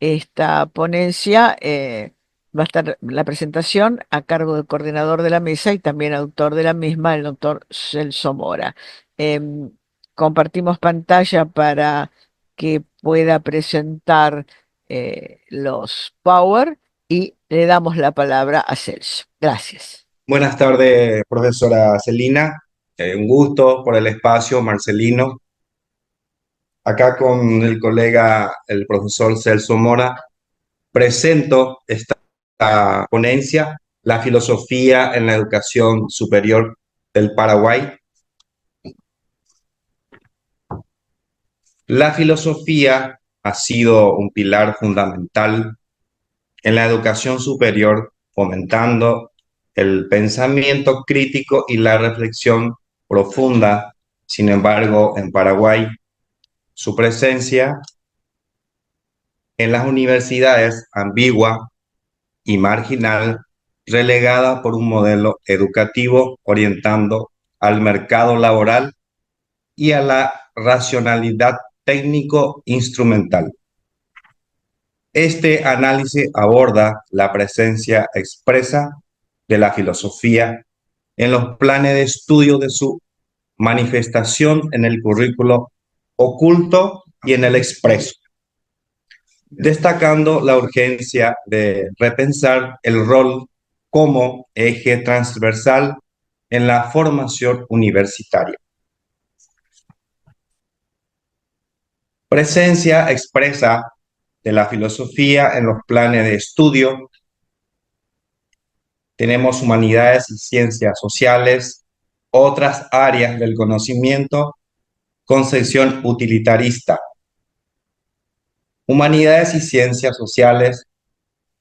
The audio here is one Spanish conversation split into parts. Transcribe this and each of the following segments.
esta ponencia. Va a estar la presentación a cargo del coordinador de la mesa y también autor de la misma, el doctor Celso Mora. Em, Compartimos pantalla para que pueda presentar los Power y le damos la palabra a Celso. Gracias. Buenas tardes, profesora Celina. Un gusto por el espacio, Marcelino. Acá con el colega, el profesor Celso Mora, presento esta ponencia, la filosofía en la educación superior del Paraguay. La filosofía ha sido un pilar fundamental en la educación superior, fomentando el pensamiento crítico y la reflexión profunda. Sin embargo, en Paraguay, su presencia en las universidades ambigua y marginal, relegada por un modelo educativo orientando al mercado laboral y a la racionalidad técnico-instrumental. Este análisis aborda la presencia expresa de la filosofía en los planes de estudio de su manifestación en el currículo oculto y en el expreso, destacando la urgencia de repensar el rol como eje transversal en la formación universitaria. Presencia expresa de la filosofía en los planes de estudio. Tenemos humanidades y ciencias sociales, otras áreas del conocimiento, concepción utilitarista. Humanidades y ciencias sociales,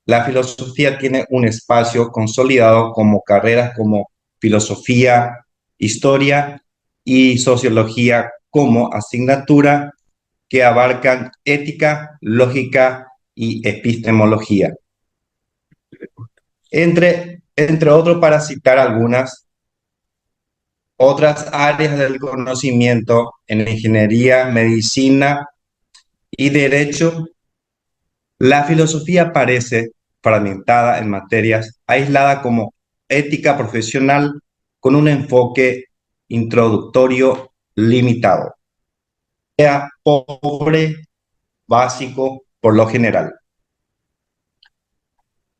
la filosofía tiene un espacio consolidado como carreras como filosofía, historia y sociología como asignatura que abarcan ética, lógica y epistemología. Entre otros, para citar algunas, otras áreas del conocimiento en ingeniería, medicina y derecho, la filosofía aparece fragmentada en materias aisladas como ética profesional con un enfoque introductorio limitado, sea pobre, básico por lo general.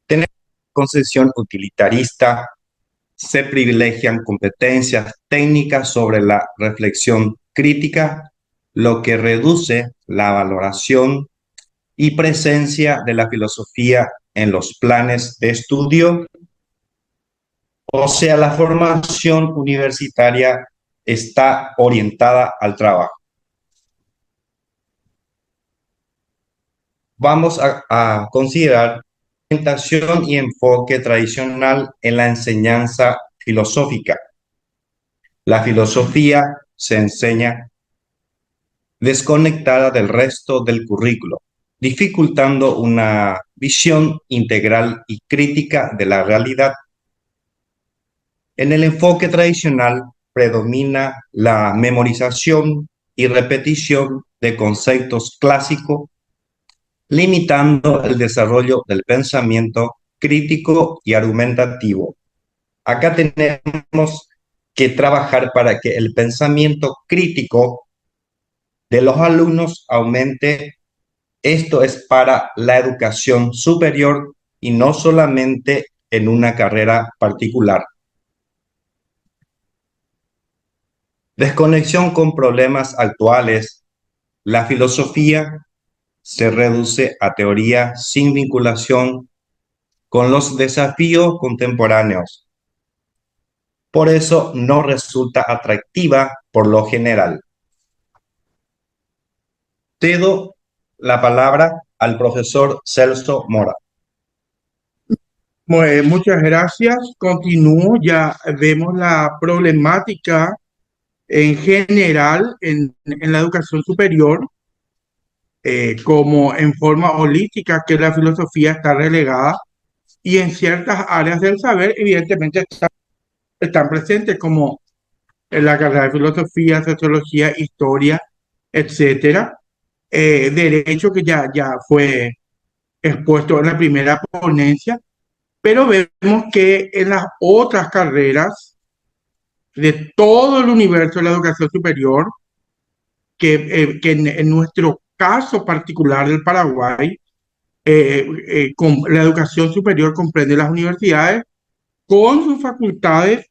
Tener concepción utilitarista, se privilegian competencias técnicas sobre la reflexión crítica, lo que reduce la valoración y presencia de la filosofía en los planes de estudio. O sea, la formación universitaria está orientada al trabajo. Vamos a considerar orientación y enfoque tradicional en la enseñanza filosófica. La filosofía se enseña desconectada del resto del currículo, dificultando una visión integral y crítica de la realidad. En el enfoque tradicional predomina la memorización y repetición de conceptos clásicos, limitando el desarrollo del pensamiento crítico y argumentativo. Acá tenemos que trabajar para que el pensamiento crítico de los alumnos aumente. Esto es para la educación superior y no solamente en una carrera particular. Desconexión con problemas actuales. La filosofía se reduce a teoría sin vinculación con los desafíos contemporáneos. Por eso no resulta atractiva por lo general. Cedo la palabra al profesor Celso Mora. Muchas gracias. Continúo. Ya vemos la problemática en general en la educación superior, como en forma holística, que la filosofía está relegada y en ciertas áreas del saber, evidentemente, están presentes, como en la carrera de filosofía, sociología, historia, etcétera. Derecho, que ya fue expuesto en la primera ponencia, pero vemos que en las otras carreras de todo el universo de la educación superior, que en nuestro caso particular del Paraguay, la educación superior comprende las universidades con sus facultades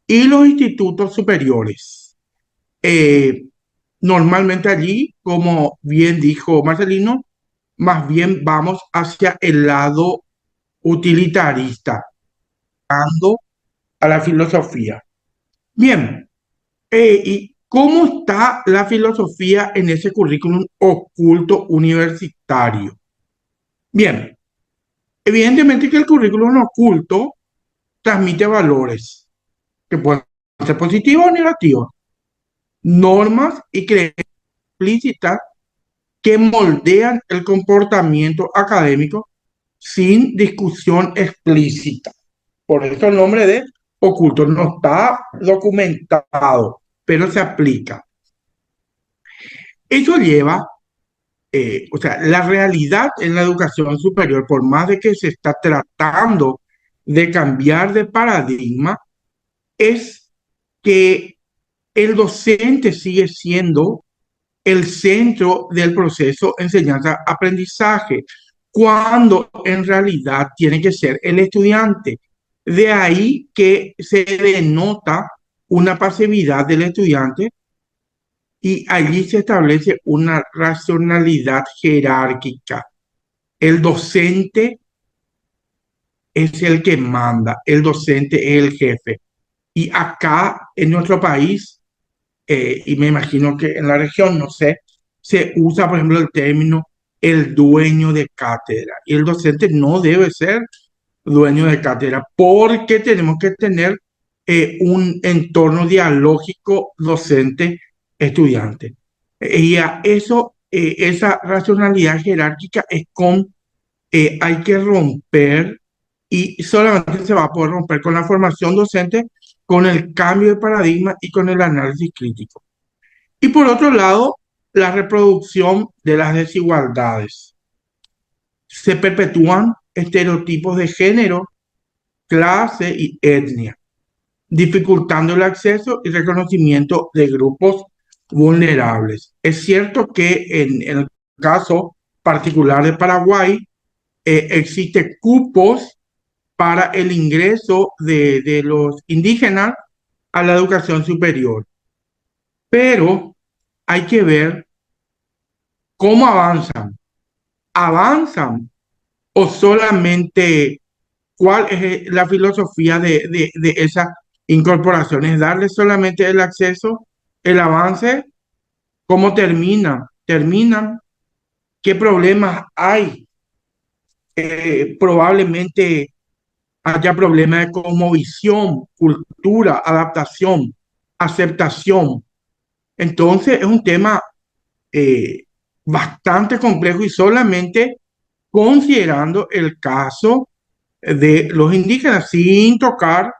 y los institutos superiores. Normalmente allí, como bien dijo Marcelino, más bien vamos hacia el lado utilitarista, dando a la filosofía. Bien, ¿y cómo está la filosofía en ese currículum oculto universitario? Bien, evidentemente que el currículum oculto transmite valores que pueden ser positivos o negativos, normas y creencias explícitas que moldean el comportamiento académico sin discusión explícita. Por eso el nombre de oculto no está documentado, pero se aplica. Eso lleva, o sea, la realidad en la educación superior, por más de que se está tratando de cambiar de paradigma, es que el docente sigue siendo el centro del proceso enseñanza-aprendizaje, cuando en realidad tiene que ser el estudiante. De ahí que se denota una pasividad del estudiante y allí se establece una racionalidad jerárquica. El docente es el que manda, el docente es el jefe. Y acá en nuestro país, y me imagino que en la región, no sé, se usa, por ejemplo, el término el dueño de cátedra. Y el docente no debe ser dueño de cátedra porque tenemos que tener un entorno dialógico docente-estudiante. Y a eso, esa racionalidad jerárquica es con, hay que romper y solamente se va a poder romper con la formación docente, con el cambio de paradigma y con el análisis crítico. Y por otro lado, la reproducción de las desigualdades. Se perpetúan estereotipos de género, clase y etnia, dificultando el acceso y reconocimiento de grupos vulnerables. Es cierto que en el caso particular de Paraguay, existen cupos para el ingreso de los indígenas a la educación superior, pero hay que ver cómo avanzan. ¿Avanzan o solamente cuál es la filosofía de esa incorporación? ¿Es darle solamente el acceso, el avance? ¿Cómo terminan? ¿Terminan? ¿Qué problemas hay? Probablemente haya problemas de cosmovisión, cultura, adaptación, aceptación. Entonces es un tema eh, bastante complejo y solamente considerando el caso de los indígenas, sin tocar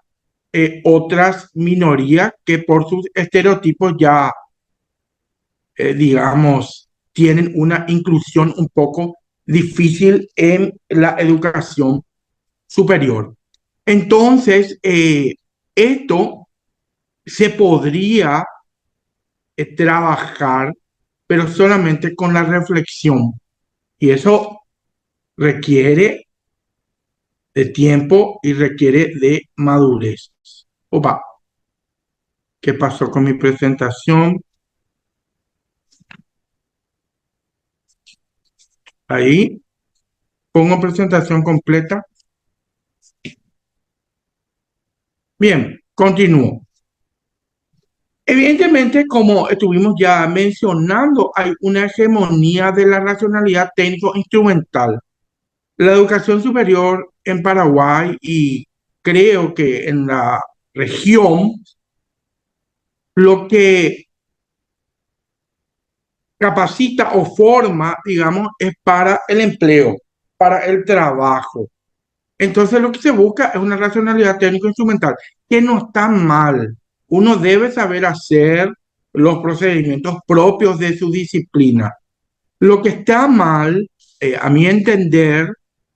otras minorías que por sus estereotipos ya, digamos, tienen una inclusión un poco difícil en la educación superior. Entonces, esto se podría trabajar, pero solamente con la reflexión. Y eso requiere de tiempo y requiere de madurez. Opa, ¿qué pasó con mi presentación? Ahí, pongo presentación completa. Bien, continúo. Evidentemente, como estuvimos ya mencionando, hay una hegemonía de la racionalidad técnico-instrumental. La educación superior en Paraguay y creo que en la región, lo que capacita o forma, digamos, es para el empleo, para el trabajo. Entonces lo que se busca es una racionalidad técnico-instrumental, que no está mal. Uno debe saber hacer los procedimientos propios de su disciplina. Lo que está mal, a mi entender,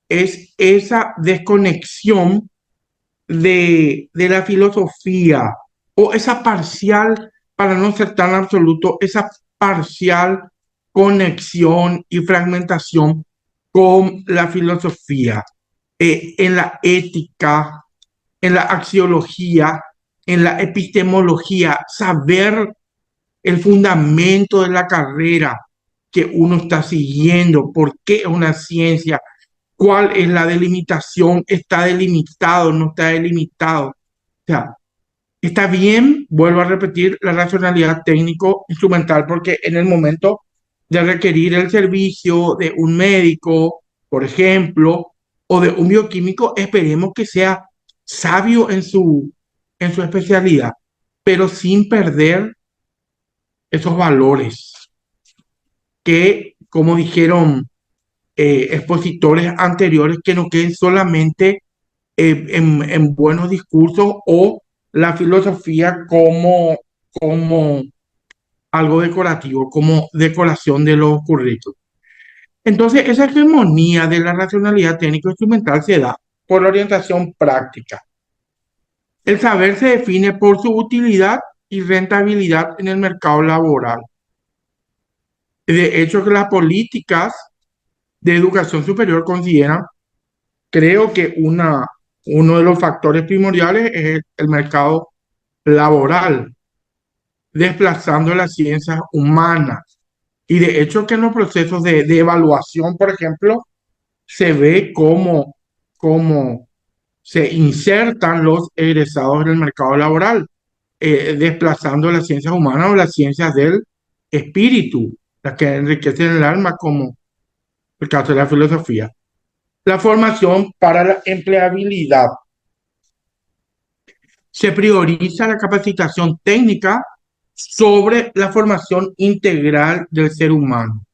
es esa desconexión de la filosofía o esa parcial, para no ser tan absoluto, esa parcial conexión y fragmentación con la filosofía, en la ética, en la axiología, en la epistemología, saber el fundamento de la carrera que uno está siguiendo, por qué es una ciencia, cuál es la delimitación, está delimitado, no está delimitado. O sea, está bien, vuelvo a repetir, la racionalidad técnico-instrumental, porque en el momento de requerir el servicio de un médico, por ejemplo, o de un bioquímico, esperemos que sea sabio en su especialidad, pero sin perder esos valores que, como dijeron expositores anteriores, que no queden solamente en buenos discursos o la filosofía como algo decorativo, como decoración de los currículos. Entonces, esa hegemonía de la racionalidad técnico-instrumental se da por la orientación práctica. El saber se define por su utilidad y rentabilidad en el mercado laboral. De hecho, que las políticas de educación superior consideran, creo que uno de los factores primordiales es el mercado laboral, desplazando las ciencias humanas. Y de hecho que en los procesos de evaluación, por ejemplo, se ve cómo se insertan los egresados en el mercado laboral, desplazando las ciencias humanas o las ciencias del espíritu, las que enriquecen el alma, como el caso de la filosofía. La formación para la empleabilidad. Se prioriza la capacitación técnica sobre la formación integral del ser humano.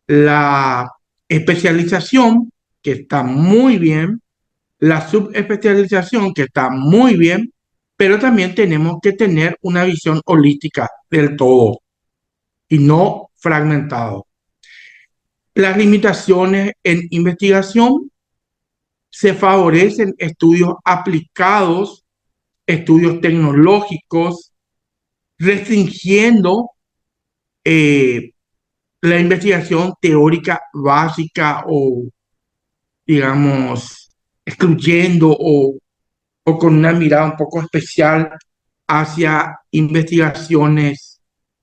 La especialización, que está muy bien, la subespecialización, que está muy bien, pero también tenemos que tener una visión holística del todo y no fragmentado. Las limitaciones en investigación, se favorecen estudios aplicados, estudios tecnológicos, restringiendo eh, la investigación teórica básica o, digamos, excluyendo o con una mirada un poco especial hacia investigaciones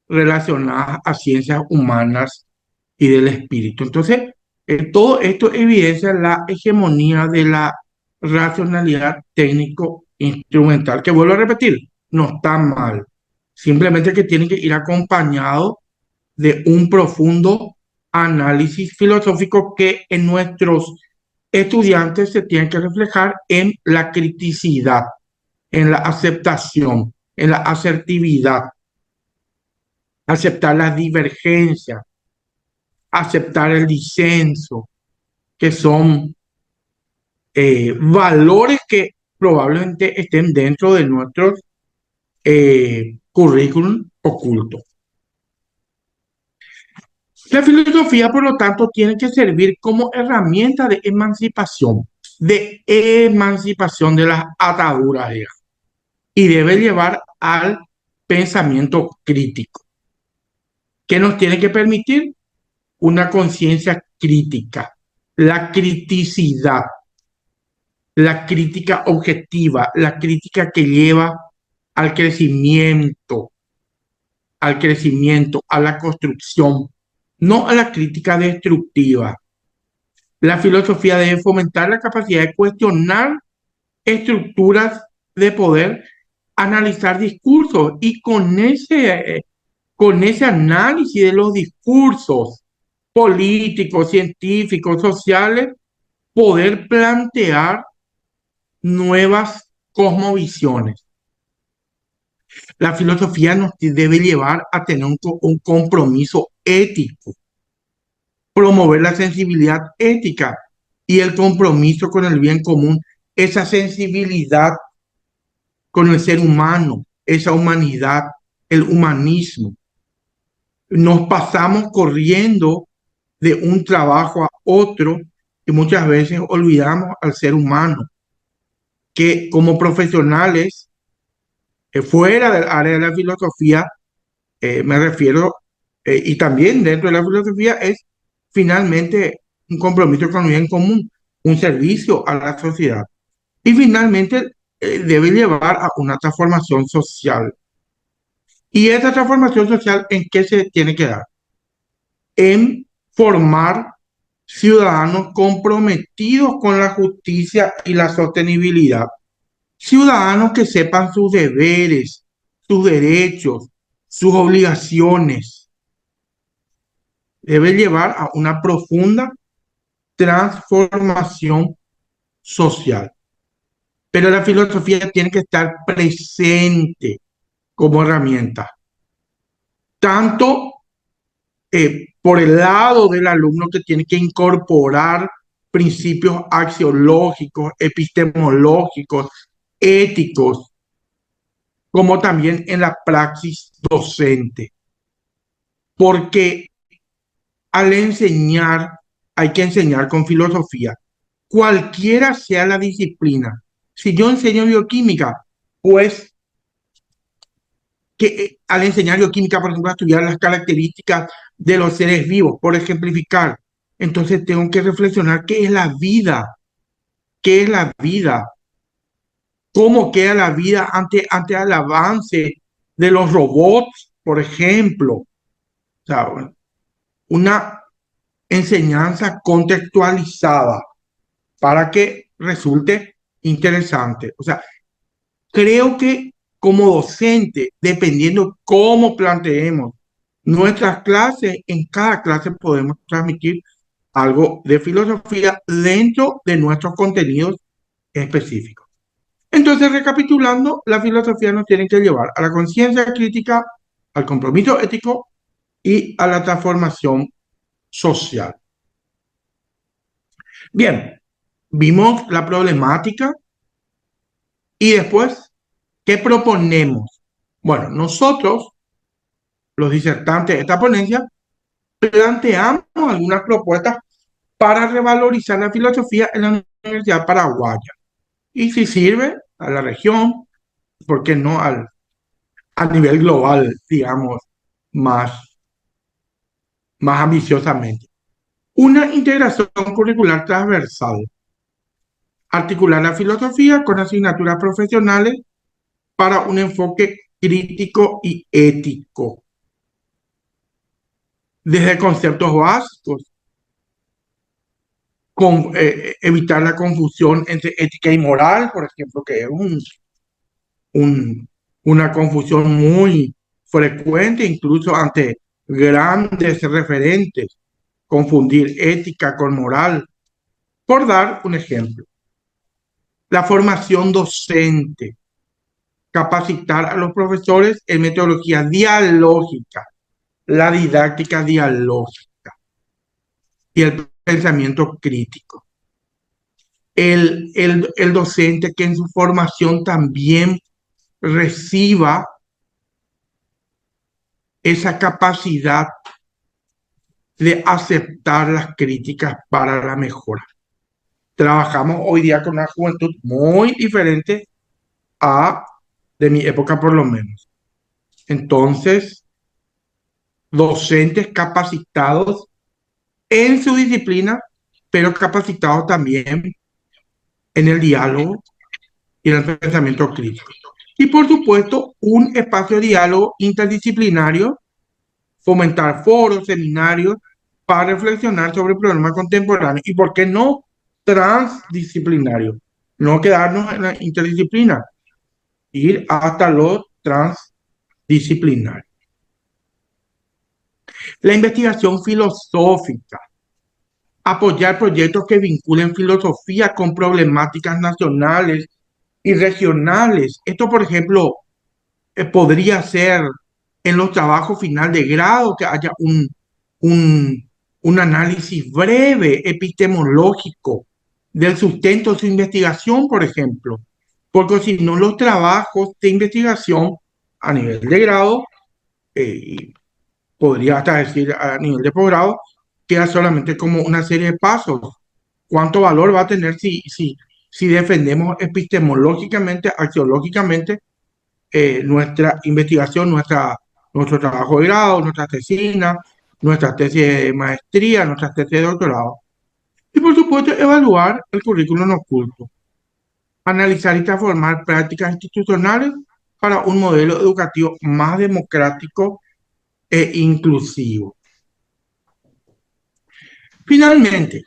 relacionadas a ciencias humanas y del espíritu. Entonces, todo esto evidencia la hegemonía de la racionalidad técnico-instrumental, que vuelvo a repetir, no está mal, simplemente que tiene que ir acompañado de un profundo análisis filosófico que en nuestros estudiantes se tiene que reflejar en la criticidad, en la aceptación, en la asertividad, aceptar las divergencias, aceptar el disenso, que son valores que probablemente estén dentro de nuestros currículum ocultos. La filosofía, por lo tanto, tiene que servir como herramienta de emancipación de las ataduras, digamos, y debe llevar al pensamiento crítico, que nos tiene que permitir una conciencia crítica, la criticidad, la crítica objetiva, la crítica que lleva al crecimiento, a la construcción, no a la crítica destructiva. La filosofía debe fomentar la capacidad de cuestionar estructuras de poder, analizar discursos y con ese análisis de los discursos políticos, científicos, sociales, poder plantear nuevas cosmovisiones. La filosofía nos debe llevar a tener un compromiso ético, promover la sensibilidad ética y el compromiso con el bien común, esa sensibilidad con el ser humano, esa humanidad, el humanismo. Nos pasamos corriendo de un trabajo a otro y muchas veces olvidamos al ser humano, que como profesionales, fuera del área de la filosofía, me refiero, y también dentro de la filosofía, es finalmente un compromiso con el bien común, un servicio a la sociedad. Y finalmente debe llevar a una transformación social. ¿Y esa transformación social en qué se tiene que dar? En formar ciudadanos comprometidos con la justicia y la sostenibilidad. Ciudadanos que sepan sus deberes, sus derechos, sus obligaciones. Debe llevar a una profunda transformación social. Pero la filosofía tiene que estar presente como herramienta, tanto por el lado del alumno, que tiene que incorporar principios axiológicos, epistemológicos, éticos, como también en la praxis docente. Porque al enseñar, hay que enseñar con filosofía, cualquiera sea la disciplina. Si yo enseño bioquímica, pues que al enseñar bioquímica, por ejemplo, a estudiar las características de los seres vivos, por ejemplificar, entonces tengo que reflexionar qué es la vida, qué es la vida, cómo queda la vida ante el avance de los robots, por ejemplo. O sea, una enseñanza contextualizada para que resulte interesante. O sea, creo que como docente, dependiendo cómo planteemos nuestras clases, en cada clase podemos transmitir algo de filosofía dentro de nuestros contenidos específicos. Entonces, recapitulando, la filosofía nos tiene que llevar a la conciencia crítica, al compromiso ético y a la transformación social. Bien, vimos la problemática y después, ¿qué proponemos? Bueno, nosotros, los disertantes de esta ponencia, planteamos algunas propuestas para revalorizar la filosofía en la Universidad Paraguaya. Y si sirve a la región, ¿por qué no a nivel global, digamos, más ambiciosamente? Una integración curricular transversal. Articular la filosofía con asignaturas profesionales para un enfoque crítico y ético. Desde conceptos básicos, evitar la confusión entre ética y moral, por ejemplo, que es una confusión muy frecuente, incluso ante grandes referentes, confundir ética con moral, por dar un ejemplo. La formación docente, capacitar a los profesores en metodología dialógica, la didáctica dialógica y el pensamiento crítico. El docente que en su formación también reciba esa capacidad de aceptar las críticas para la mejora. Trabajamos hoy día con una juventud muy diferente a de mi época por lo menos. Entonces, docentes capacitados en su disciplina, pero capacitados también en el diálogo y en el pensamiento crítico. Y por supuesto, un espacio de diálogo interdisciplinario, fomentar foros, seminarios, para reflexionar sobre problemas contemporáneos y, ¿por qué no, transdisciplinario? No quedarnos en la interdisciplina, ir hasta lo transdisciplinario. La investigación filosófica, apoyar proyectos que vinculen filosofía con problemáticas nacionales y regionales. Esto, por ejemplo, podría ser en los trabajos final de grado, que haya un análisis breve, epistemológico, del sustento de su investigación, por ejemplo. Porque si no, los trabajos de investigación a nivel de grado, podría hasta decir a nivel de posgrado, queda solamente como una serie de pasos cuánto valor va a tener si defendemos epistemológicamente, axiológicamente, nuestra investigación, nuestro trabajo de grado, nuestra tesina, nuestra tesis de maestría, nuestra tesis de doctorado. Y por supuesto, evaluar el currículum oculto, analizar y transformar prácticas institucionales para un modelo educativo más democrático e inclusivo. Finalmente,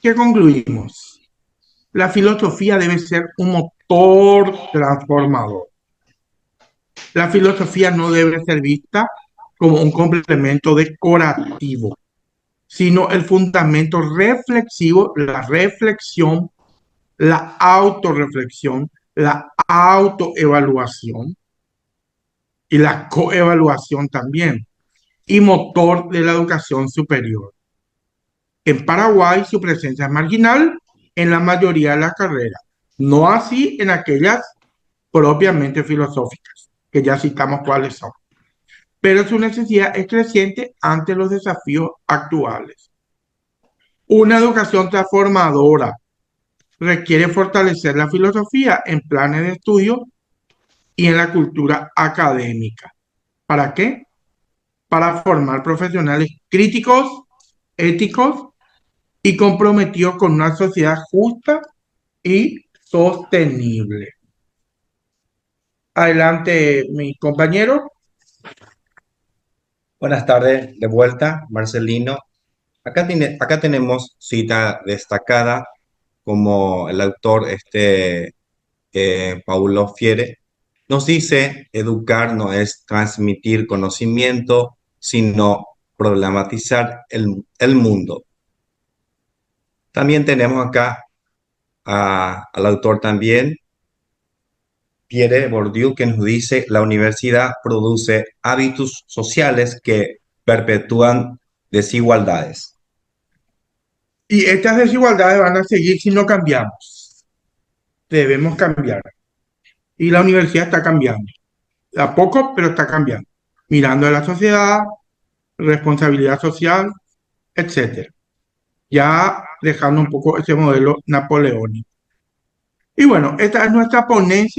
¿qué concluimos? La filosofía debe ser un motor transformador. La filosofía no debe ser vista como un complemento decorativo, sino el fundamento reflexivo, la reflexión, la autorreflexión, la autoevaluación y la coevaluación también, y motor de la educación superior. En Paraguay su presencia es marginal en la mayoría de las carreras, no así en aquellas propiamente filosóficas, que ya citamos cuáles son. Pero su necesidad es creciente ante los desafíos actuales. Una educación transformadora requiere fortalecer la filosofía en planes de estudio y en la cultura académica. ¿Para qué? Para formar profesionales críticos, éticos y comprometidos con una sociedad justa y sostenible. Adelante, mi compañero. Buenas tardes, de vuelta, Marcelino. Acá tenemos cita destacada como el autor Paulo Freire. Nos dice, educar no es transmitir conocimiento, sino problematizar el mundo. También tenemos acá al autor también, Pierre Bourdieu, que nos dice, la universidad produce hábitos sociales que perpetúan desigualdades. Y estas desigualdades van a seguir si no cambiamos. Debemos cambiar. Y la universidad está cambiando. A poco, pero está cambiando. Mirando a la sociedad, responsabilidad social, etcétera. Ya dejando un poco ese modelo napoleónico. Y bueno, esta es nuestra ponencia